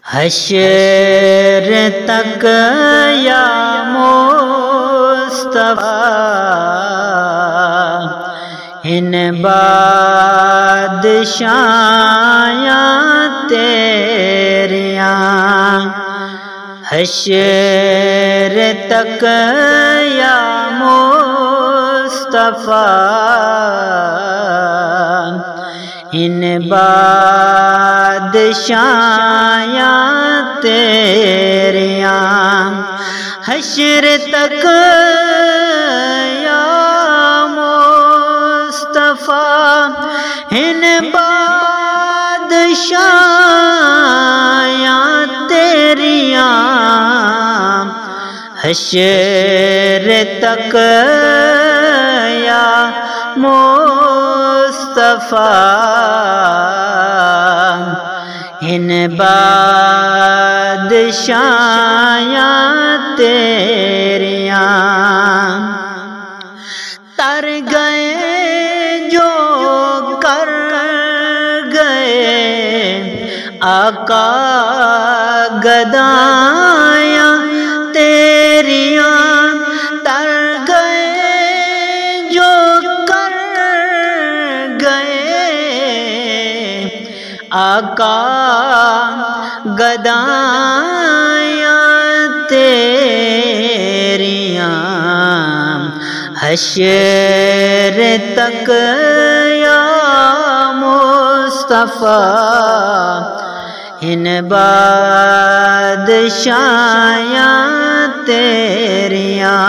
حشر تک یا مصطفیٰ ان بادشاہیاں تیریاں، حشر تک یا مصطفیٰ ان بادشاہیاں تیریاں، حشر تک یا مصطفیٰ ان بادشاہیاں تیریاں، حشر تک یا مصطفیٰ ان بادشاہیاں تیریاں، تر گئے جو کر گئے آقا گدایاں تیریاں، تر گئے جو کر گئے آقا گدایاں تیریاں، حشر تک یا مصطفیٰ ان بادشاہیاں تیریاں۔